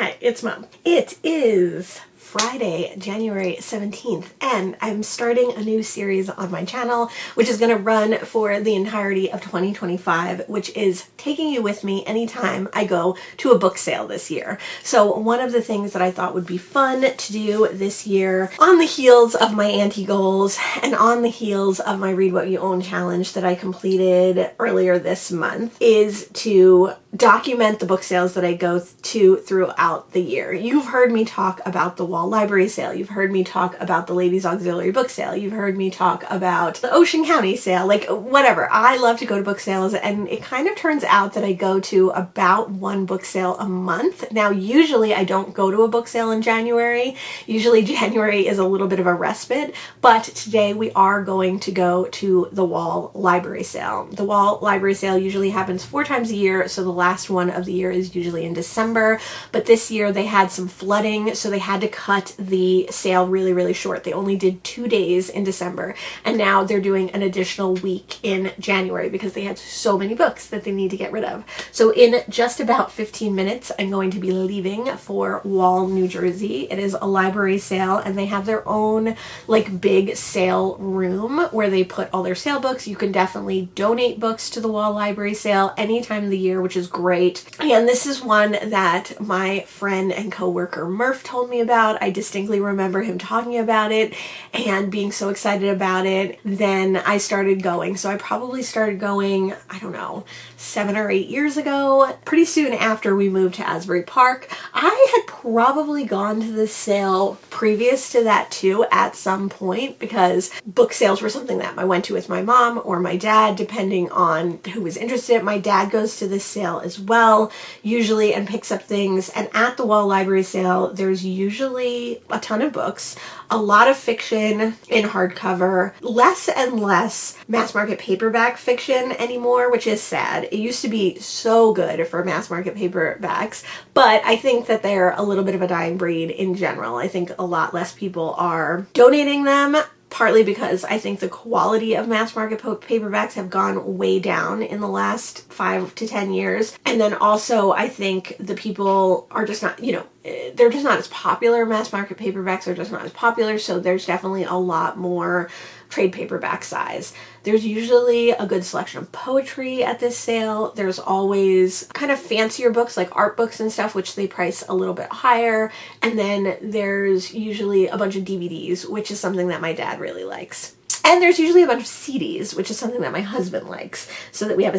Hi, it's Mom. It is Friday, January 17th, and I'm starting a new series on my channel, which is going to run for the entirety of 2025, which is taking you with me anytime I go to a book sale this year. So one of the things that I thought would be fun to do this year, on the heels of my auntie goals and on the heels of my Read What You Own challenge that I completed earlier this month, is to document the book sales that I go to throughout the year. You've heard me talk about the Wall Library sale. You've heard me talk about the Ladies Auxiliary book sale. You've heard me talk about the Ocean County sale, like whatever. I love to go to book sales, and it kind of turns out that I go to about one book sale a month. Now, usually I don't go to a book sale in January. Usually January is a little bit of a respite, but today we are going to go to the Wall Library sale. The Wall Library sale usually happens 4 times a year, so the last one of the year is usually in December, but this year they had some flooding, so they had to cut the sale really, really short. They only did 2 days in December, and now they're doing an additional week in January because they had so many books that they need to get rid of. So in just about 15 minutes, I'm going to be leaving for Wall, New Jersey. It is a library sale, and they have their own like big sale room where they put all their sale books. You can definitely donate books to the Wall Library sale any time of the year, which is great. And this is one that my friend and coworker Murph told me about. I distinctly remember him talking about it and being so excited about it. Then I started going. So I probably started going, I don't know, 7 or 8 years ago, pretty soon after we moved to Asbury Park. I had probably gone to this sale previous to that too at some point, because book sales were something that I went to with my mom or my dad, depending on who was interested. My dad goes to this sale as well, usually, and picks up things. And at the Wall Library sale, there's usually a ton of books, a lot of fiction in hardcover, less and less mass market paperback fiction anymore, which is sad. It used to be so good for mass market paperbacks, but I think that they're a little bit of a dying breed in general. I think a lot less people are donating them, partly because I think the quality of mass market paperbacks have gone way down in the last 5 to 10 years. And then also I think the people are just not, they're just not as popular. Mass market paperbacks are just not as popular. So there's definitely a lot more trade paperback size. There's usually a good selection of poetry at this sale. There's always kind of fancier books like art books and stuff, which they price a little bit higher. And then there's usually a bunch of DVDs, which is something that my dad really likes. And there's usually a bunch of CDs, which is something that my husband likes, so that we have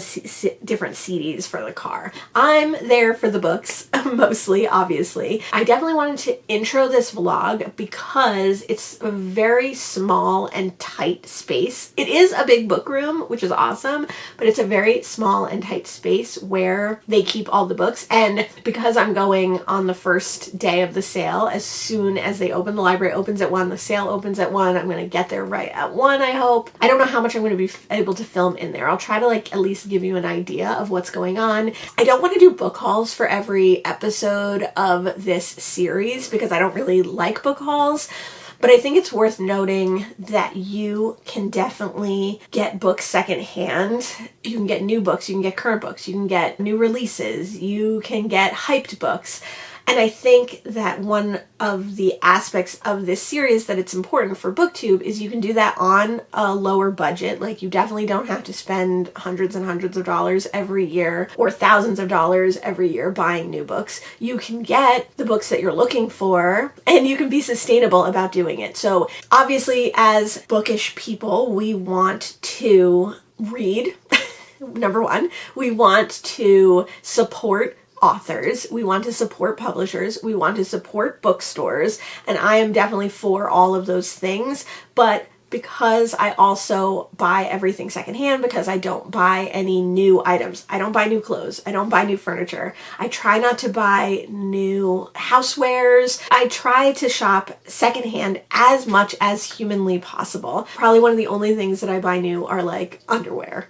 different CDs for the car. I'm there for the books, mostly, obviously. I definitely wanted to intro this vlog because it's a very small and tight space. It is a big book room, which is awesome, but it's a very small and tight space where they keep all the books. And because I'm going on the first day of the sale, as soon as they open, the library opens at 1, the sale opens at 1, I'm going to get there right at 1. I hope. I don't know how much I'm going to be able to film in there. I'll try to at least give you an idea of what's going on. I don't want to do book hauls for every episode of this series because I don't really like book hauls. But I think it's worth noting that you can definitely get books secondhand. You can get new books, you can get current books, you can get new releases, you can get hyped books. And I think that one of the aspects of this series that it's important for BookTube is you can do that on a lower budget. Like, you definitely don't have to spend hundreds and hundreds of dollars every year or thousands of dollars every year buying new books. You can get the books that you're looking for, and you can be sustainable about doing it. So obviously, as bookish people, we want to read. Number one, we want to support authors, we want to support publishers, we want to support bookstores, and I am definitely for all of those things. But because I also buy everything secondhand, because I don't buy any new items, I don't buy new clothes, I don't buy new furniture, I try not to buy new housewares, I try to shop secondhand as much as humanly possible. Probably one of the only things that I buy new are like underwear,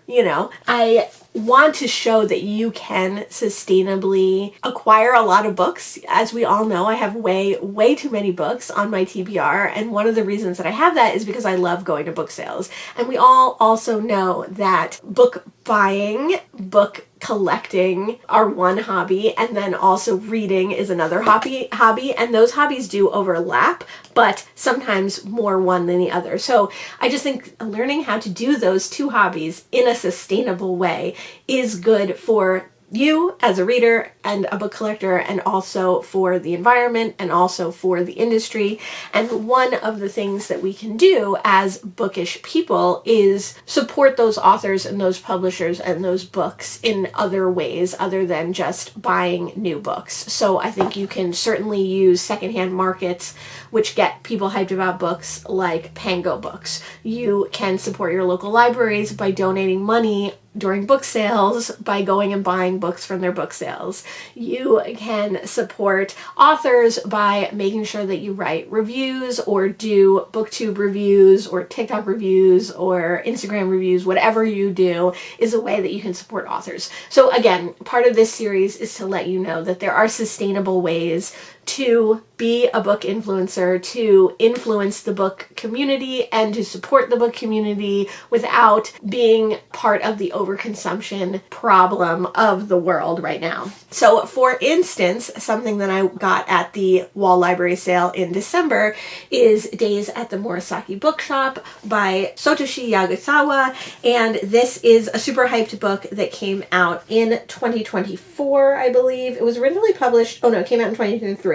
I want to show that you can sustainably acquire a lot of books. As we all know, I have way too many books on my TBR, and one of the reasons that I have that is because I love going to book sales. And we all also know that book buying, book collecting are one hobby, and then also reading is another hobby, and those hobbies do overlap, but sometimes more one than the other. So I just think learning how to do those two hobbies in a sustainable way is good for you as a reader and a book collector, and also for the environment, and also for the industry. And one of the things that we can do as bookish people is support those authors and those publishers and those books in other ways other than just buying new books. So I think you can certainly use secondhand markets which get people hyped about books, like Pango Books. You can support your local libraries by donating money during book sales by going and buying books from their book sales. You can support authors by making sure that you write reviews or do booktube reviews or TikTok reviews or Instagram reviews. Whatever you do is a way that you can support authors. So again, part of this series is to let you know that there are sustainable ways to be a book influencer, to influence the book community, and to support the book community without being part of the overconsumption problem of the world right now. So for instance, something that I got at the Wall Library sale in December is Days at the Morisaki Bookshop by Satoshi Yagisawa, and this is a super hyped book that came out in 2024, I believe. It was originally published, it came out in 2023.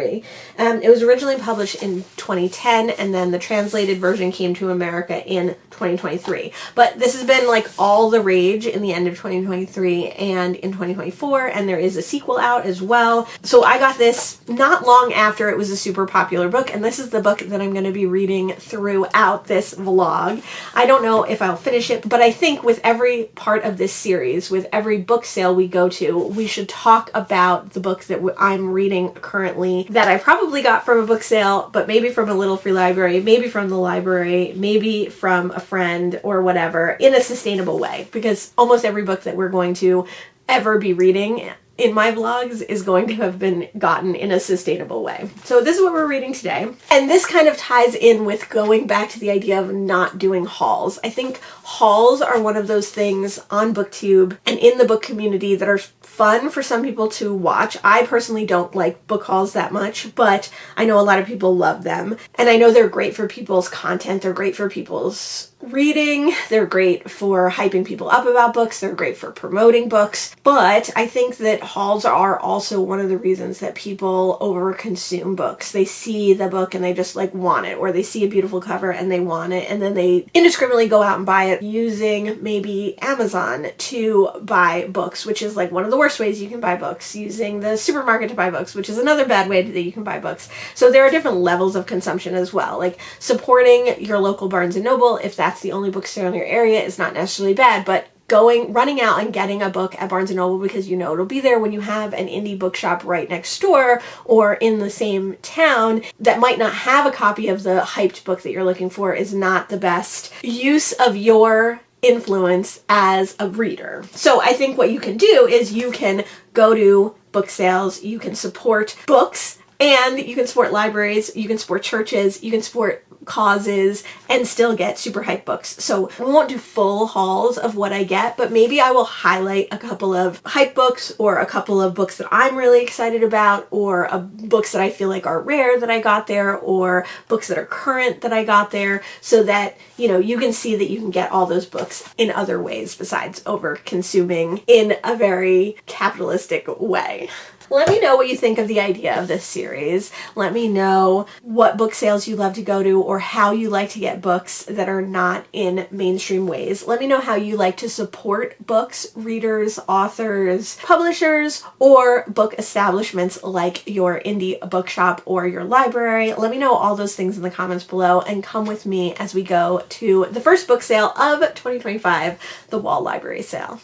It was originally published in 2010, and then the translated version came to America in 2023. But this has been like all the rage in the end of 2023 and in 2024, and there is a sequel out as well. So I got this not long after it was a super popular book, and this is the book that I'm going to be reading throughout this vlog. I don't know if I'll finish it, but I think with every part of this series, with every book sale we go to, we should talk about the book that I'm reading currently that I probably got from a book sale, but maybe from a little free library, maybe from the library, maybe from a friend or whatever, in a sustainable way, because almost every book that we're going to ever be reading in my vlogs is going to have been gotten in a sustainable way. So this is what we're reading today. And this kind of ties in with going back to the idea of not doing hauls. I think hauls are one of those things on BookTube and in the book community that are fun for some people to watch. I personally don't like book hauls that much, but I know a lot of people love them. And I know they're great for people's content. They're great for people's reading. They're great for hyping people up about books. They're great for promoting books. But I think that hauls are also one of the reasons that people overconsume books. They see the book and they just like want it, or they see a beautiful cover and they want it, and then they indiscriminately go out and buy it using maybe Amazon to buy books, which is like one of the worst ways you can buy books, using the supermarket to buy books, which is another bad way that you can buy books. So there are different levels of consumption as well. Like supporting your local Barnes and Noble, if that's the only bookstore in your area, is not necessarily bad, but running out and getting a book at Barnes & Noble because you know it'll be there when you have an indie bookshop right next door or in the same town that might not have a copy of the hyped book that you're looking for is not the best use of your influence as a reader. So I think what you can do is you can go to book sales, you can support books, and you can support libraries, you can support churches, you can support causes, and still get super hype books. So we won't do full hauls of what I get, but maybe I will highlight a couple of hype books or a couple of books that I'm really excited about, or books that I feel like are rare that I got there, or books that are current that I got there, so that, you know, you can see that you can get all those books in other ways besides over consuming in a very capitalistic way. Let me know what you think of the idea of this series. Let me know what book sales you love to go to, or how you like to get books that are not in mainstream ways. Let me know how you like to support books, readers, authors, publishers, or book establishments like your indie bookshop or your library. Let me know all those things in the comments below, and come with me as we go to the first book sale of 2025, the Wall Library sale.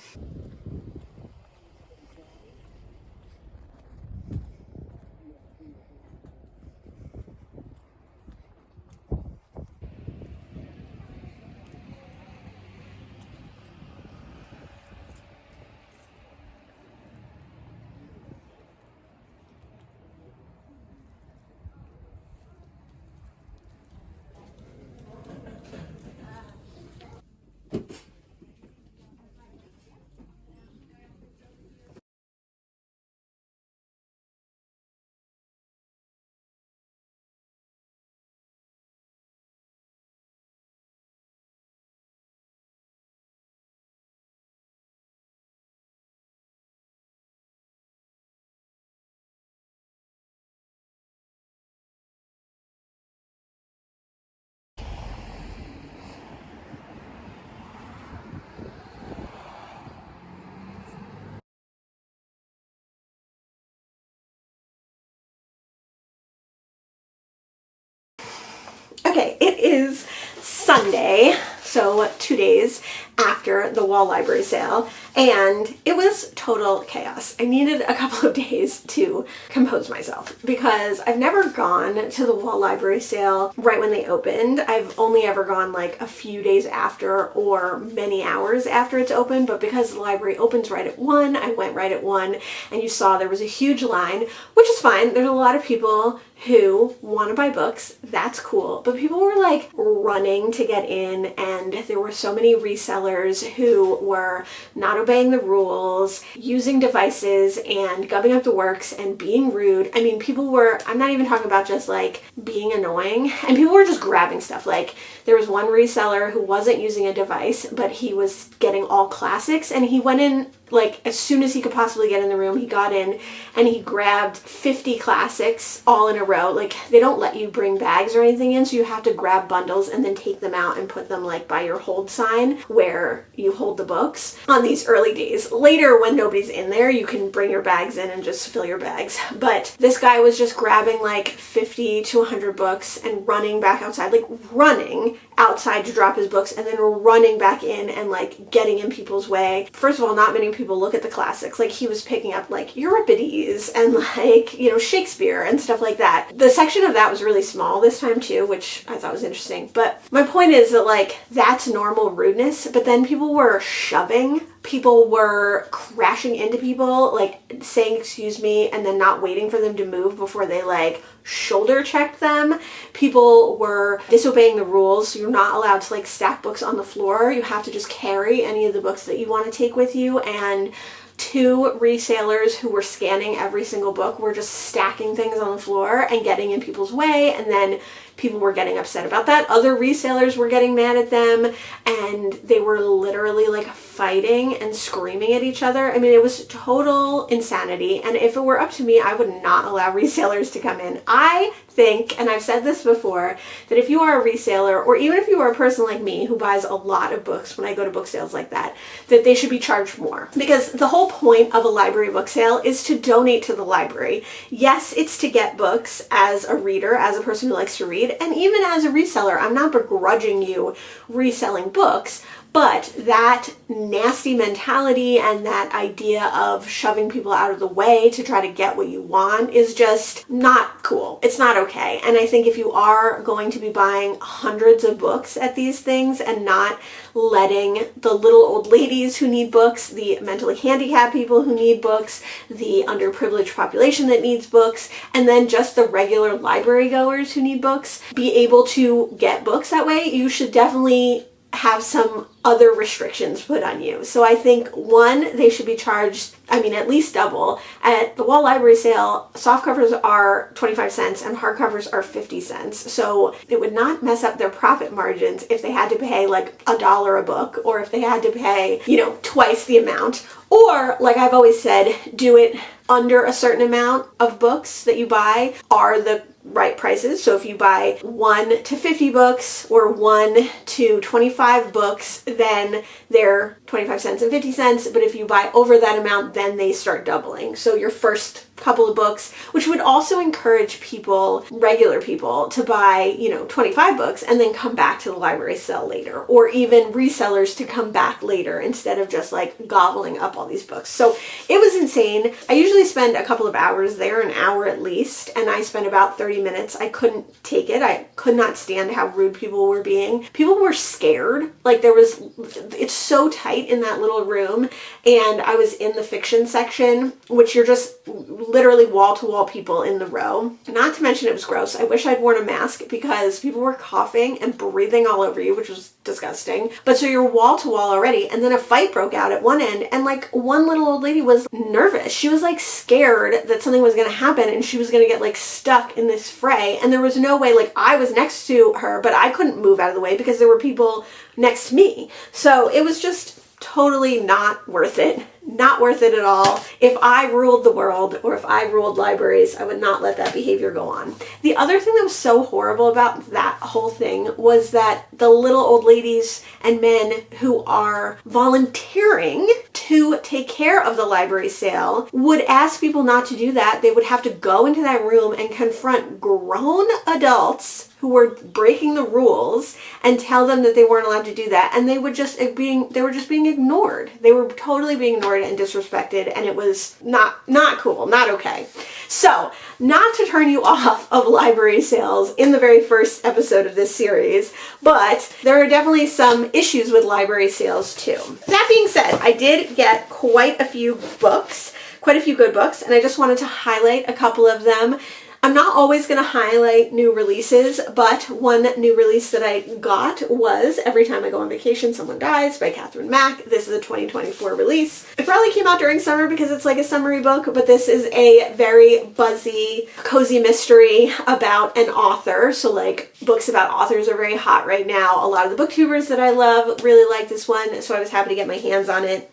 Okay, it is Sunday, so 2 days after the wall library sale, and it was total chaos. I needed a couple of days to compose myself because I've never gone to the wall library sale right when they opened. I've only ever gone like a few days after or many hours after it's open, but because the library opens right at 1, I went right at 1, and you saw there was a huge line, which is fine. There's a lot of people who want to buy books. That's cool. But people were like running to get in, and there were so many resellers who were not obeying the rules, using devices and gumming up the works and being rude. I mean, people were, I'm not even talking about just like being annoying, and people were just grabbing stuff. Like there was one reseller who wasn't using a device, but he was getting all classics, and he went in like as soon as he could possibly get in the room. He got in and he grabbed 50 classics all in a row. Like they don't let you bring bags or anything in, so you have to grab bundles and then take them out and put them like by your hold sign where you hold the books on these early days. Later, when nobody's in there, you can bring your bags in and just fill your bags. But this guy was just grabbing like 50 to 100 books and running back outside, like running outside to drop his books and then running back in and like getting in people's way. First of all, not many people look at the classics. Like he was picking up like Euripides and like, you know, Shakespeare and stuff like that. The section of that was really small this time too, which I thought was interesting. But my point is that like that's normal rudeness, but then people were shoving. People were crashing into people, like saying excuse me and then not waiting for them to move before they like shoulder checked them. People were disobeying the rules. So you're not allowed to like stack books on the floor. You have to just carry any of the books that you want to take with you. And 2 resellers who were scanning every single book were just stacking things on the floor and getting in people's way, and then people were getting upset about that. Other resellers were getting mad at them, and they were literally like fighting and screaming at each other. I mean, it was total insanity, and if it were up to me, I would not allow resellers to come in. I think, and I've said this before, that if you are a reseller, or even if you are a person like me who buys a lot of books when I go to book sales like that they should be charged more. Because the whole point of a library book sale is to donate to the library. Yes, it's to get books as a reader, as a person who likes to read, and even as a reseller. I'm not begrudging you reselling books, but that nasty mentality and that idea of shoving people out of the way to try to get what you want is just not cool. It's not okay. And I think if you are going to be buying hundreds of books at these things and not letting the little old ladies who need books, the mentally handicapped people who need books, the underprivileged population that needs books, and then just the regular library goers who need books be able to get books that way, you should definitely have some other restrictions put on you. So I think 1, they should be charged, I mean, at least double. At the wall library sale, soft covers are 25 cents and hardcovers are 50 cents. So it would not mess up their profit margins if they had to pay like $1 a book, or if they had to pay, you know, twice the amount. Or, like I've always said, do it under a certain amount of books that you buy are the right prices. So if you buy 1 to 50 books or 1 to 25 books, then they're 25 cents and 50 cents. But if you buy over that amount, then they start doubling. So your first couple of books, which would also encourage people, regular people, to buy, you know, 25 books and then come back to the library sale later, or even resellers to come back later instead of just like gobbling up all these books. So it was insane. I usually spend a couple of hours there, an hour at least, and I spent about 30 minutes. I couldn't take it. I could not stand how rude people were being. People were scared. Like it's so tight in that little room, and I was in the fiction section, which you're just literally wall-to-wall people in the row. Not to mention it was gross. I wish I'd worn a mask because people were coughing and breathing all over you, which was disgusting. But so you're wall-to-wall already, and then a fight broke out at one end, and like one little old lady was nervous. She was like scared that something was going to happen and she was going to get like stuck in this fray, and there was no way. Like I was next to her, but I couldn't move out of the way because there were people next to me. So it was just totally not worth it. Not worth it at all. If I ruled the world, or if I ruled libraries, I would not let that behavior go on. The other thing that was so horrible about that whole thing was that the little old ladies and men who are volunteering to take care of the library sale would ask people not to do that. They would have to go into that room and confront grown adults who were breaking the rules and tell them that they weren't allowed to do that, and they were just being ignored. They were totally being ignored and disrespected, and it was not cool, not okay. So, not to turn you off of library sales in the very first episode of this series, but there are definitely some issues with library sales too. That being said, I did get quite a few good books, and I just wanted to highlight a couple of them. I'm not always going to highlight new releases, but one new release that I got was Every Time I Go on Vacation, Someone Dies by Catherine Mack. This is a 2024 release. It probably came out during summer because it's like a summery book, but this is a very buzzy, cozy mystery about an author. So like books about authors are very hot right now. A lot of the booktubers that I love really like this one, so I was happy to get my hands on it.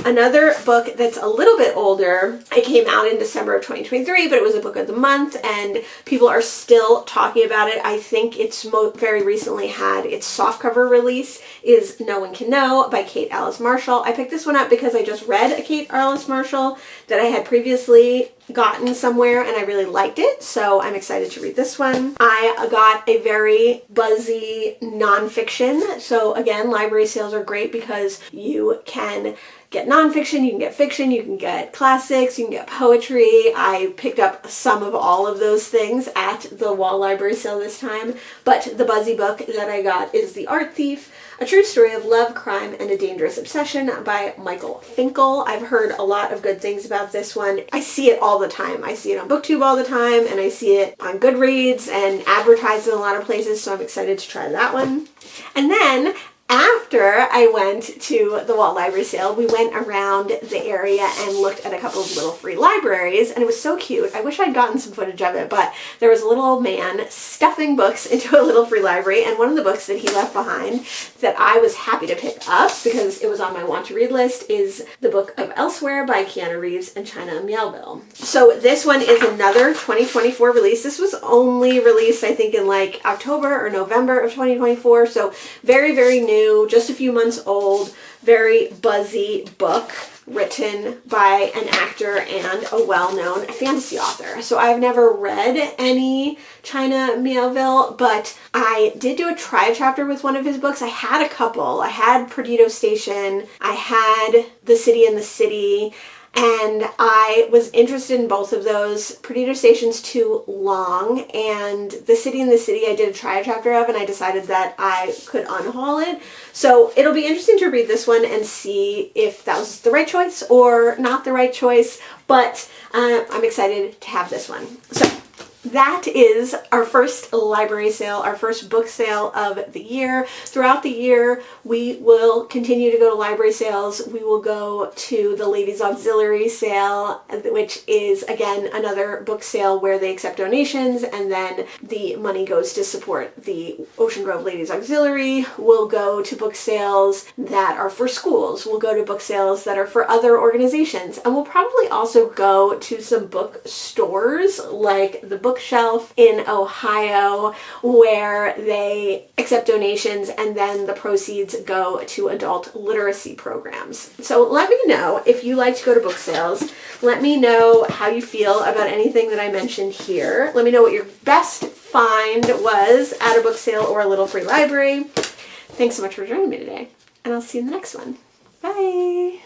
Another book that's a little bit older, it came out in December of 2023, but it was a book of the month, and people are still talking about it. I think it's very recently had its softcover release, is No One Can Know by Kate Alice Marshall. I picked this one up because I just read a Kate Alice Marshall that I had previously gotten somewhere, and I really liked it, so I'm excited to read this one. I got a very buzzy nonfiction. So again, library sales are great because you can get nonfiction, you can get fiction, you can get classics, you can get poetry. I picked up some of all of those things at the Wall Library sale this time, but the buzzy book that I got is The Art Thief, A True Story of Love, Crime, and a Dangerous Obsession by Michael Finkel. I've heard a lot of good things about this one. I see it all the time. I see it on BookTube all the time, and I see it on Goodreads and advertised in a lot of places, so I'm excited to try that one. And then after I went to the Walt Library sale, we went around the area and looked at a couple of little free libraries, and it was so cute. I wish I'd gotten some footage of it, but there was a little old man stuffing books into a little free library, and one of the books that he left behind that I was happy to pick up because it was on my want to read list is the book of Elsewhere by Keanu Reeves and China Miéville. So this one is another 2024 release. This was only released, I think, in like October or November of 2024, so very, very new. Just a few months old, very buzzy book written by an actor and a well-known fantasy author. So I've never read any China Miéville, but I did do a try chapter with one of his books. I had a couple. I had Perdido Station, I had The City in the City, and I was interested in both of those. Perdido Station's too long, and The City in the City I did a try chapter of, and I decided that I could unhaul it. So it'll be interesting to read this one and see if that was the right choice or not the right choice, but I'm excited to have this one. So that is our first library sale, our first book sale of the year. Throughout the year, we will continue to go to library sales. We will go to the Ladies Auxiliary sale, which is, again, another book sale where they accept donations and then the money goes to support the Ocean Grove Ladies Auxiliary. We'll go to book sales that are for schools. We'll go to book sales that are for other organizations. And we'll probably also go to some bookstores like the Bookshelf in Ohio, where they accept donations and then the proceeds go to adult literacy programs. So let me know if you like to go to book sales. Let me know how you feel about anything that I mentioned here. Let me know what your best find was at a book sale or a little free library. Thanks so much for joining me today, and I'll see you in the next one. Bye!